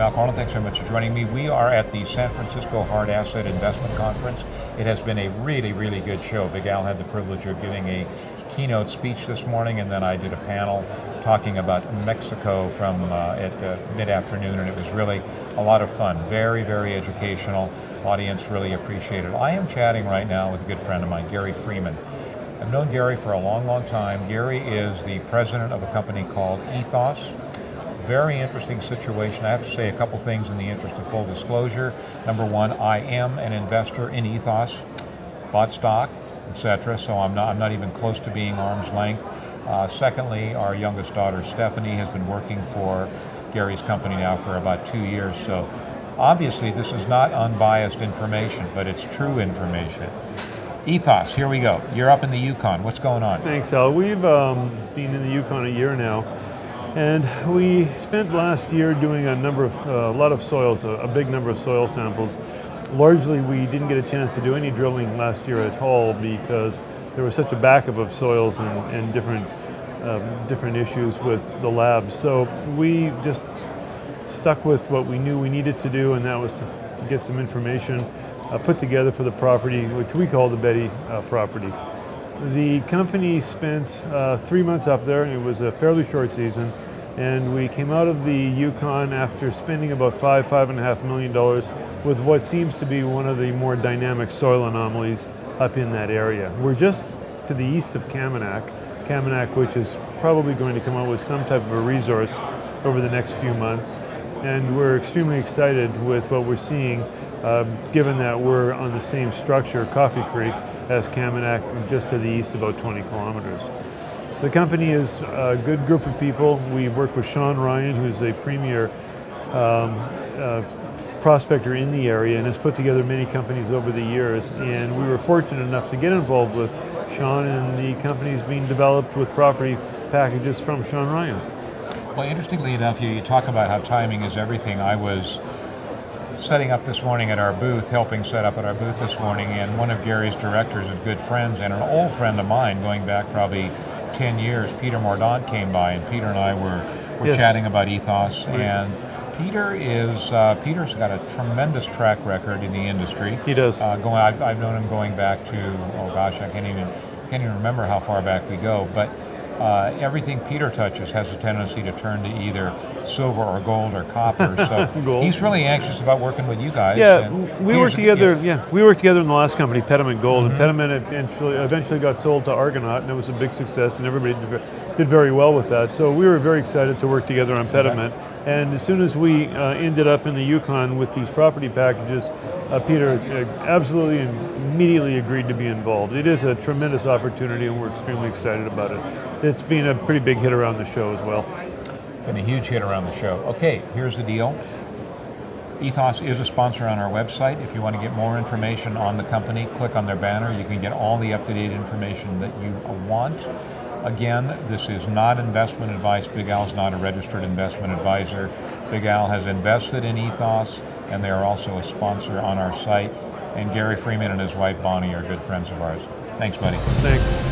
I'm Al Korelin. Thanks very much for joining me. We are at the San Francisco Hart Asset Investment Conference. It has been a really, really good show. Big Al had the privilege of giving a keynote speech this morning, and then I did a panel talking about Mexico from at mid-afternoon, and it was really a lot of fun. Very, very educational. Audience really appreciated it. I am chatting right now with a good friend of mine, Gary Freeman. I've known Gary for a long, long time. Gary is the president of a company called Ethos. Very interesting situation. I have to say a couple things in the interest of full disclosure. Number one, I am an investor in Ethos, bought stock, etc. So I'm not even close to being arm's length. Secondly, our youngest daughter, Stephanie, has been working for Gary's company now for about 2 years. So obviously this is not unbiased information, but it's true information. Ethos, here we go. You're up in the Yukon. What's going on? Thanks, Al. We've been in the Yukon a year now. And we spent last year doing a lot of soils, a big number of soil samples. Largely, we didn't get a chance to do any drilling last year at all because there was such a backup of soils and different issues with the labs. So we just stuck with what we knew we needed to do, and that was to get some information put together for the property, which we call the Betty property. The company spent 3 months up there, and it was a fairly short season, and we came out of the Yukon after spending about $5.5 million with what seems to be one of the more dynamic soil anomalies up in that area. We're just to the east of Kaminak, which is probably going to come out with some type of a resource over the next few months, and we're extremely excited with what we're seeing, given that we're on the same structure, Coffee Creek, as Kaminak, just to the east, about 20 kilometers. The company is a good group of people. We work with Shawn Ryan, who's a premier prospector in the area and has put together many companies over the years. And we were fortunate enough to get involved with Shawn, and the company is being developed with property packages from Shawn Ryan. Well, interestingly enough, you talk about how timing is everything. I was setting up this morning at our booth, helping set up at our booth this morning, and one of Gary's directors and good friends, and an old friend of mine going back probably 10 years, Peter Mordaunt, came by, and Peter and I were yes. chatting about Ethos, right. And Peter's got a tremendous track record in the industry. He does. I've known him going back to, oh gosh, I can't even remember how far back we go, but everything Peter touches has a tendency to turn to either silver or gold or copper. So he's really anxious about working with you guys. Yeah, we worked together. Yeah, we worked together in the last company, Pediment Gold, and Pediment eventually got sold to Argonaut, and it was a big success, and everybody did very well with that. So we were very excited to work together on Pediment. And as soon as we ended up in the Yukon with these property packages, Peter absolutely immediately agreed to be involved. It is a tremendous opportunity, and we're extremely excited about it. It's been a pretty big hit around the show as well. Been a huge hit around the show. Okay, here's the deal. Ethos is a sponsor on our website. If you want to get more information on the company, click on their banner. You can get all the up-to-date information that you want. Again, this is not investment advice. Big Al's not a registered investment advisor. Big Al has invested in Ethos, and they are also a sponsor on our site. And Gary Freeman and his wife Bonnie are good friends of ours. Thanks, buddy. Thanks.